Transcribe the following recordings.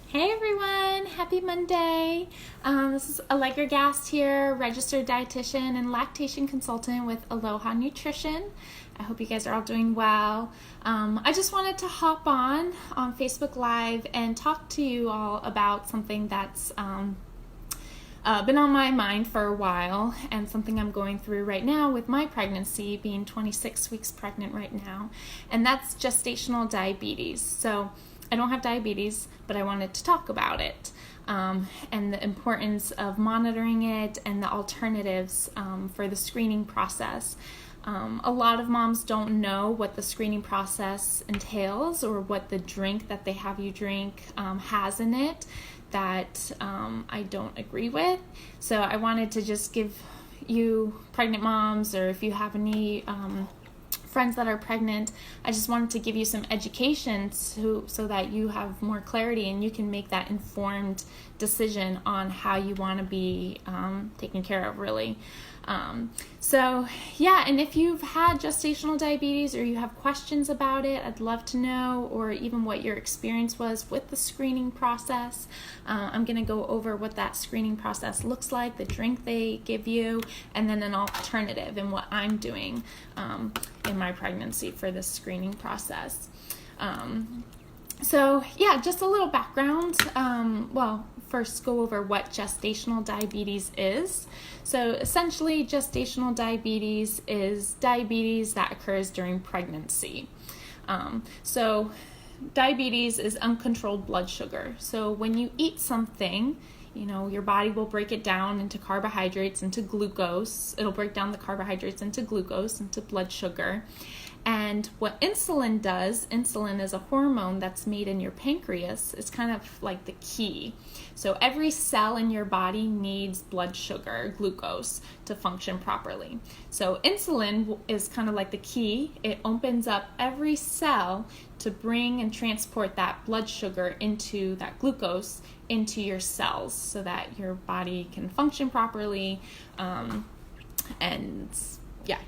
Hey everyone, happy Monday. This is Allegra Gast here, registered dietitian and lactation consultant with Aloha Nutrition. I hope you guys are all doing well. I just wanted to hop on Facebook Live and talk to you all about something that's been on my mind for a while and something I'm going through right now with my pregnancy, being 26 weeks pregnant right now, and that's gestational diabetes. So I don't have diabetes, but I wanted to talk about it and the importance of monitoring it and the alternatives for the screening process. A lot of moms don't know what the screening process entails or what the drink that they have you drink has in it that I don't agree with. So I wanted to just give you pregnant moms, or if you have any friends that are pregnant, I just wanted to give you some education so that you have more clarity and you can make that informed decision on how you want to be taken care of, really. And if you've had gestational diabetes or you have questions about it, I'd love to know, or even what your experience was with the screening process. I'm going to go over what that screening process looks like, the drink they give you, and then an alternative and what I'm doing in my pregnancy for this screening process. Just a little background. First go over what gestational diabetes is. So essentially, gestational diabetes is diabetes that occurs during pregnancy. Diabetes is uncontrolled blood sugar. So when you eat something, your body will break it down into carbohydrates, into glucose. It'll break down the carbohydrates into glucose, into blood sugar. And what insulin does, insulin is a hormone that's made in your pancreas. It's kind of like the key. So every cell in your body needs blood sugar, glucose, to function properly. So insulin is kind of like the key. It opens up every cell to bring and transport that blood sugar into that glucose into your cells so that your body can function properly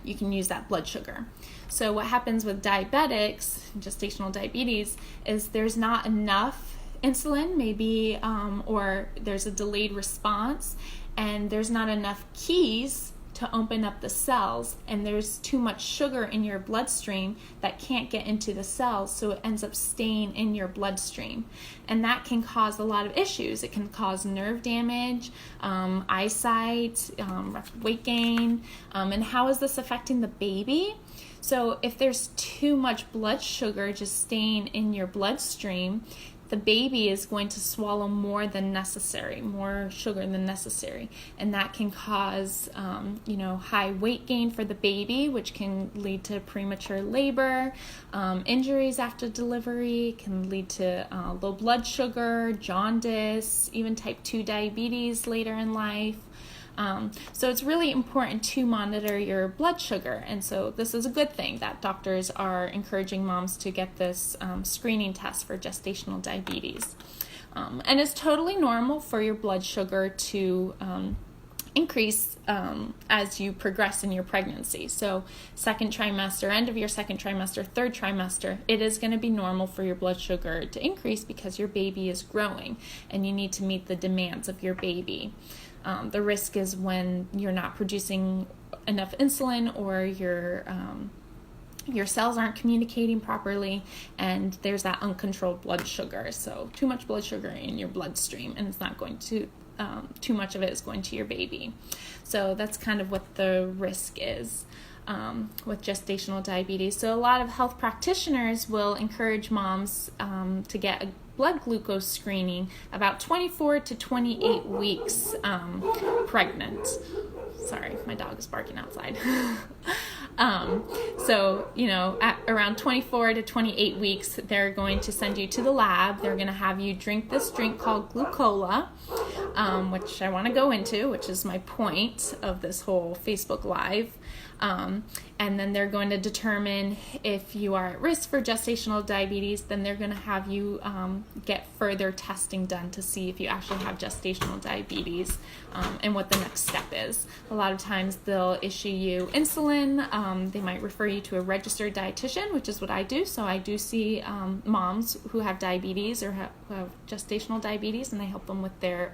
you can use that blood sugar. So what happens with diabetics, gestational diabetes, is there's not enough insulin, maybe, or there's a delayed response, and there's not enough keys to open up the cells, and there's too much sugar in your bloodstream that can't get into the cells, so it ends up staying in your bloodstream. And that can cause a lot of issues. It can cause nerve damage, eyesight, weight gain. And how is this affecting the baby? So if there's too much blood sugar just staying in your bloodstream, the baby is going to swallow more sugar than necessary. And that can cause, high weight gain for the baby, which can lead to premature labor, injuries after delivery, can lead to low blood sugar, jaundice, even type 2 diabetes later in life. So it's really important to monitor your blood sugar. And so this is a good thing that doctors are encouraging moms to get this screening test for gestational diabetes. And it's totally normal for your blood sugar to increase as you progress in your pregnancy. So second trimester, end of your second trimester, third trimester, it is going to be normal for your blood sugar to increase because your baby is growing and you need to meet the demands of your baby. The risk is when you're not producing enough insulin, or your cells aren't communicating properly, and there's that uncontrolled blood sugar. So too much blood sugar in your bloodstream, and it's not going to, too much of it is going to your baby. So that's kind of what the risk is with gestational diabetes. So a lot of health practitioners will encourage moms to get a blood glucose screening about 24 to 28 weeks pregnant. Sorry, my dog is barking outside. At around 24 to 28 weeks, they're going to send you to the lab. They're going to have you drink this drink called Glucola, which I want to go into, which is my point of this whole Facebook Live. And then they're going to determine if you are at risk for gestational diabetes. Then they're going to have you get further testing done to see if you actually have gestational diabetes, and what the next step is. A lot of times they'll issue you insulin. They might refer you to a registered dietitian, which is what I do. So I do see moms who have diabetes or who have gestational diabetes, and I help them with their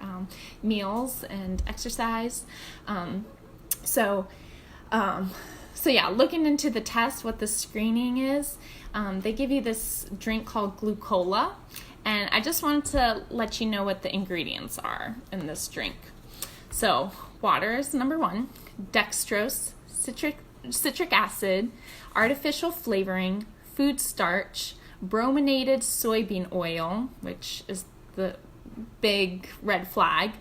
meals and exercise. So yeah, looking into the test, what the screening is, they give you this drink called Glucola, and I just wanted to let you know what the ingredients are in this drink. So water is number one, dextrose, citric acid, artificial flavoring, food starch, brominated soybean oil, which is the big red flag,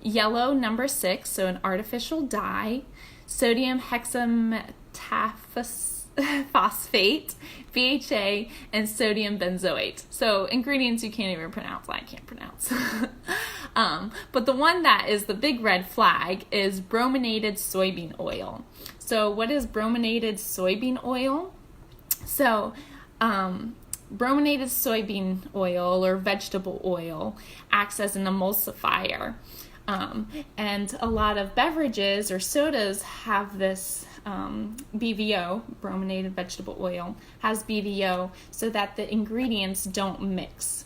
yellow number 6, so an artificial dye, sodium hexametaphosphate, BHA, and sodium benzoate. So ingredients you can't even pronounce, I can't pronounce. But the one that is the big red flag is brominated soybean oil. So what is brominated soybean oil? So brominated soybean oil or vegetable oil acts as an emulsifier. And a lot of beverages or sodas have this BVO, brominated vegetable oil, has BVO so that the ingredients don't mix.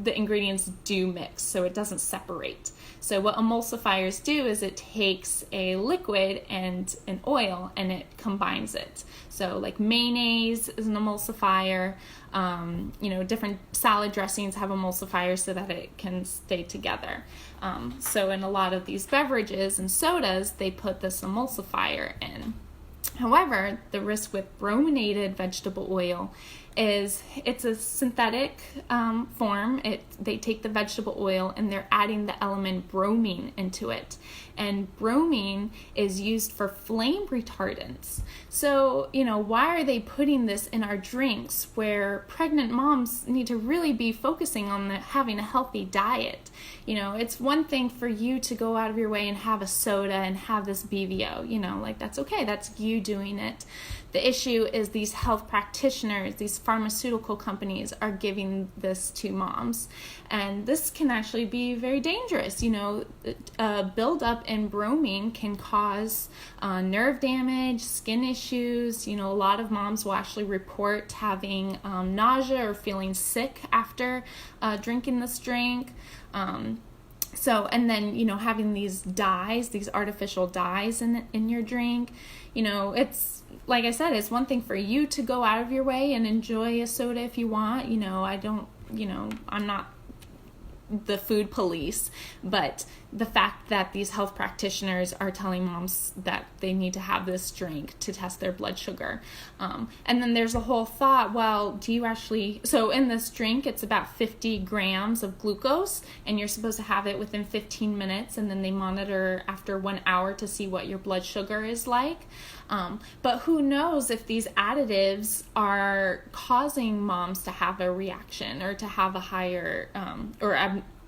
The ingredients do mix, so it doesn't separate. So what emulsifiers do is it takes a liquid and an oil and it combines it. So like mayonnaise is an emulsifier. Different salad dressings have emulsifiers so that it can stay together. So in a lot of these beverages and sodas, they put this emulsifier in. However, the risk with brominated vegetable oil is it's a synthetic form. They take the vegetable oil and they're adding the element bromine into it. And bromine is used for flame retardants. So, why are they putting this in our drinks where pregnant moms need to really be focusing on having a healthy diet? It's one thing for you to go out of your way and have a soda and have this BVO, that's okay. That's you doing it. The issue is these health practitioners, these pharmaceutical companies are giving this to moms. And this can actually be very dangerous. Buildup in bromine can cause nerve damage, skin issues. A lot of moms will actually report having nausea or feeling sick after drinking this drink. And then, having these dyes, these artificial dyes in your drink, it's, like I said, it's one thing for you to go out of your way and enjoy a soda if you want. I'm not the food police, but the fact that these health practitioners are telling moms that they need to have this drink to test their blood sugar. And then there's a whole thought, well, so in this drink, it's about 50 grams of glucose, and you're supposed to have it within 15 minutes, and then they monitor after 1 hour to see what your blood sugar is like. But who knows if these additives are causing moms to have a reaction or to have a higher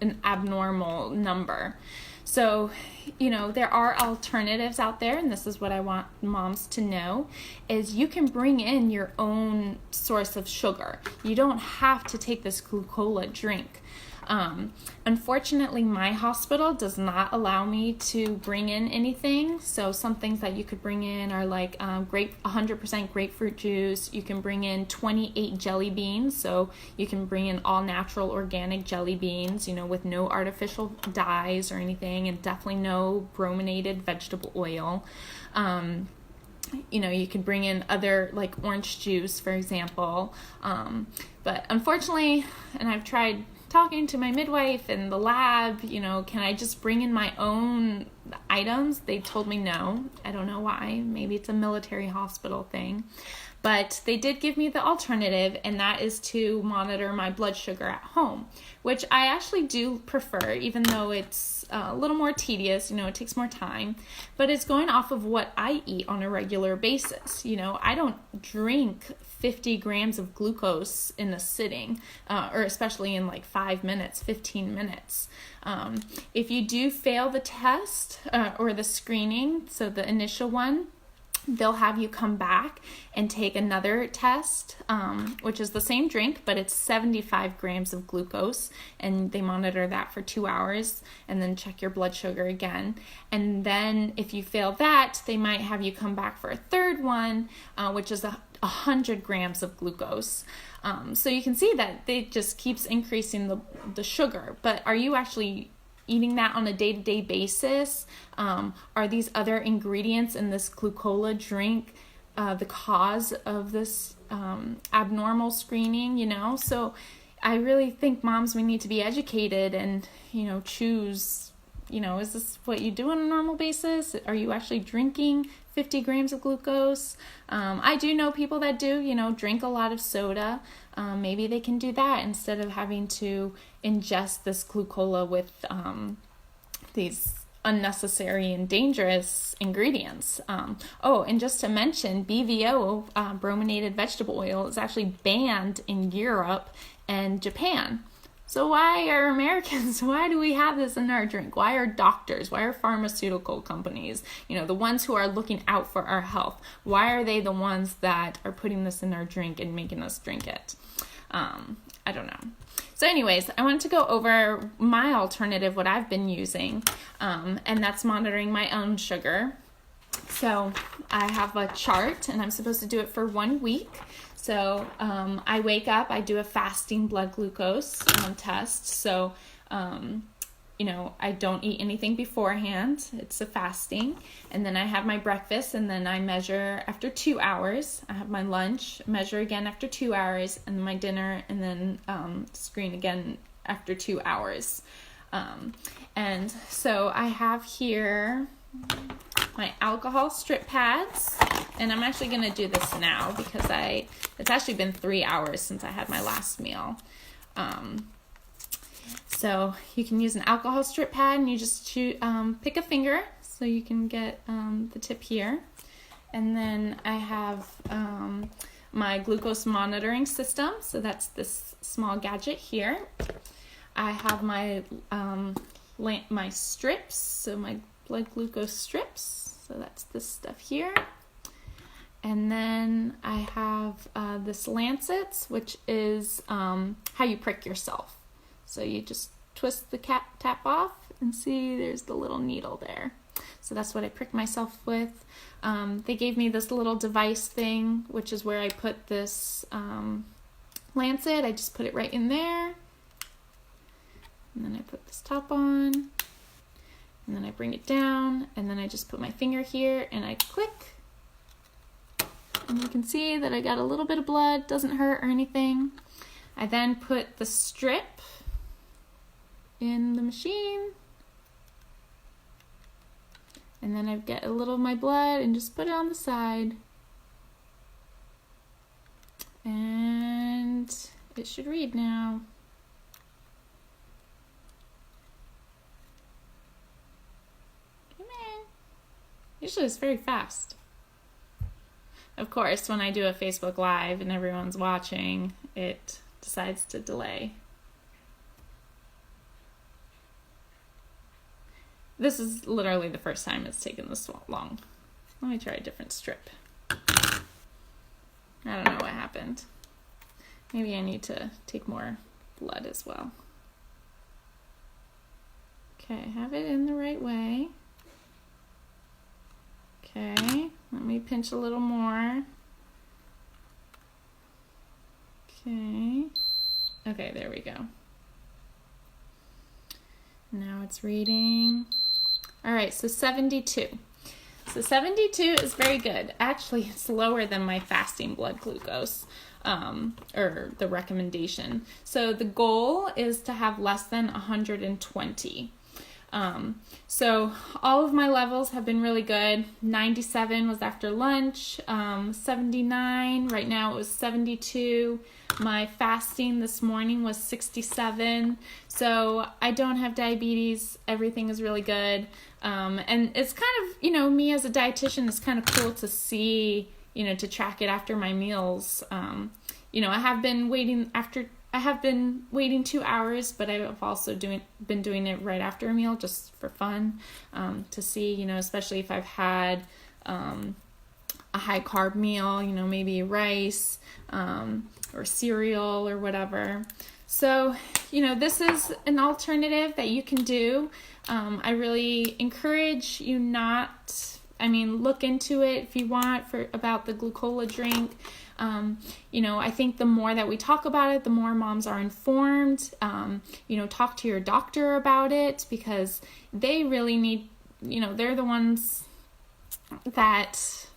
an abnormal number. So, there are alternatives out there, and this is what I want moms to know, is you can bring in your own source of sugar. You don't have to take this Glucola drink. Unfortunately, my hospital does not allow me to bring in anything. So some things that you could bring in are like 100% grapefruit juice. You can bring in 28 jelly beans. So you can bring in all natural organic jelly beans, with no artificial dyes or anything, and definitely no brominated vegetable oil. You could bring in other, like orange juice, for example. But unfortunately, and I've tried talking to my midwife and the lab, can I just bring in my own items? They told me no. I don't know why. Maybe it's a military hospital thing. But they did give me the alternative, and that is to monitor my blood sugar at home, which I actually do prefer, even though it's a little more tedious, it takes more time, but it's going off of what I eat on a regular basis. I don't drink 50 grams of glucose in a sitting, or especially in like 5 minutes, 15 minutes. If you do fail the test or the screening, so the initial one, they'll have you come back and take another test, which is the same drink, but it's 75 grams of glucose, and they monitor that for 2 hours and then check your blood sugar again. And then if you fail that, they might have you come back for a third one, which is 100 grams of glucose. So you can see that it just keeps increasing the sugar. But are you actually eating that on a day-to-day basis? Are these other ingredients in this Glucola drink the cause of this abnormal screening? So I really think moms, we need to be educated and choose, is this what you do on a normal basis? Are you actually drinking 50 grams of glucose? I do know people that do drink a lot of soda. Maybe they can do that instead of having to ingest this Glucola with these unnecessary and dangerous ingredients. And just to mention, BVO, brominated vegetable oil, is actually banned in Europe and Japan. So why are Americans, why do we have this in our drink? Why are doctors, why are pharmaceutical companies, the ones who are looking out for our health, why are they the ones that are putting this in our drink and making us drink it? I don't know. So anyways, I wanted to go over my alternative, what I've been using, and that's monitoring my own sugar. So I have a chart, and I'm supposed to do it for 1 week. So I wake up, I do a fasting blood glucose test. So, I don't eat anything beforehand. It's a fasting. And then I have my breakfast, and then I measure after 2 hours. I have my lunch, measure again after 2 hours, and then my dinner, and then screen again after 2 hours. And so I have here my alcohol strip pads, and I'm actually going to do this now because it's actually been 3 hours since I had my last meal. So you can use an alcohol strip pad, and you just pick a finger so you can get the tip here. And then I have my glucose monitoring system, so that's this small gadget here. I have my my strips, so my blood glucose strips. So that's this stuff here. And then I have this lancet, which is how you prick yourself. So you just twist the tap off and see there's the little needle there. So that's what I prick myself with. They gave me this little device thing, which is where I put this lancet. I just put it right in there. And then I put this top on. And then I bring it down, and then I just put my finger here, and I click. And you can see that I got a little bit of blood, doesn't hurt or anything. I then put the strip in the machine. And then I get a little of my blood and just put it on the side. And it should read now. Usually it's very fast. Of course, when I do a Facebook Live and everyone's watching, it decides to delay. This is literally the first time it's taken this long. Let me try a different strip. I don't know what happened. Maybe I need to take more blood as well. Okay, have it in the right way. Okay, let me pinch a little more. Okay, there we go. Now it's reading. All right, so 72. So 72 is very good. Actually, it's lower than my fasting blood glucose, or the recommendation. So the goal is to have less than 120. So all of my levels have been really good. 97 was after lunch, 79, right now it was 72. My fasting this morning was 67. So I don't have diabetes. Everything is really good. And it's kind of, me as a dietitian, it's kind of cool to see, to track it after my meals. I have been waiting 2 hours, but I've also been doing it right after a meal just for fun, to see, especially if I've had a high carb meal, maybe rice or cereal or whatever. So, this is an alternative that you can do. I really encourage you look into it if you want about the Glucola drink. I think the more that we talk about it, the more moms are informed. Talk to your doctor about it, because they really need, they're the ones that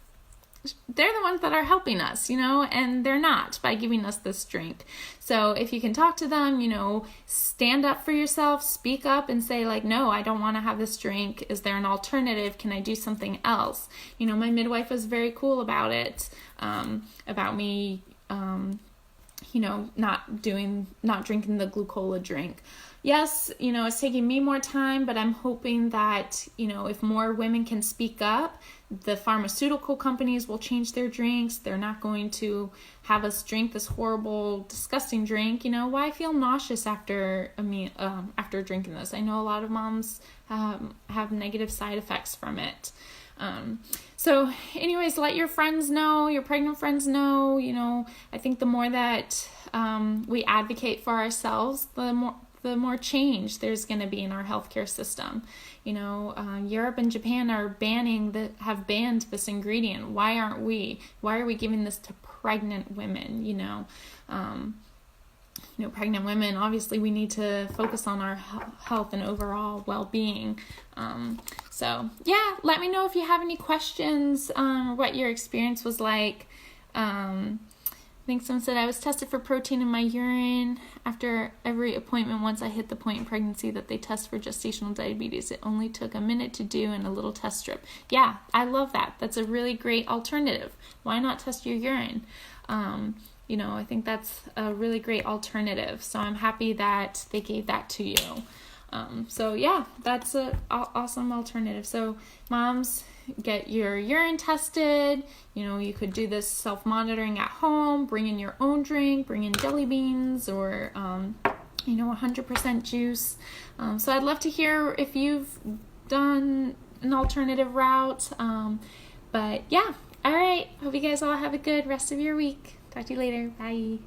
are helping us, and they're not by giving us this drink. So if you can talk to them, stand up for yourself, speak up and say like, no, I don't want to have this drink. Is there an alternative? Can I do something else? My midwife was very cool about it, about me, not drinking the Glucola drink. Yes, it's taking me more time, but I'm hoping that, if more women can speak up, the pharmaceutical companies will change their drinks. They're not going to have us drink this horrible, disgusting drink. Why feel nauseous after after drinking this? I know a lot of moms have negative side effects from it. So anyways, let your friends know, your pregnant friends know. I think the more that we advocate for ourselves, the more change there's going to be in our healthcare system. Europe and Japan have banned this ingredient. Why aren't we? Why are we giving this to pregnant women? Pregnant women, obviously we need to focus on our health and overall well-being. So yeah, let me know if you have any questions, what your experience was like. I think someone said I was tested for protein in my urine after every appointment once I hit the point in pregnancy that they test for gestational diabetes. It only took a minute to do and a little test strip. Yeah, I love that. That's a really great alternative. Why not test your urine? I think that's a really great alternative. So I'm happy that they gave that to you. So yeah, that's an awesome alternative. So moms, get your urine tested. You could do this self-monitoring at home, bring in your own drink, bring in jelly beans or, 100% juice. So I'd love to hear if you've done an alternative route. But yeah, all right. Hope you guys all have a good rest of your week. Talk to you later. Bye.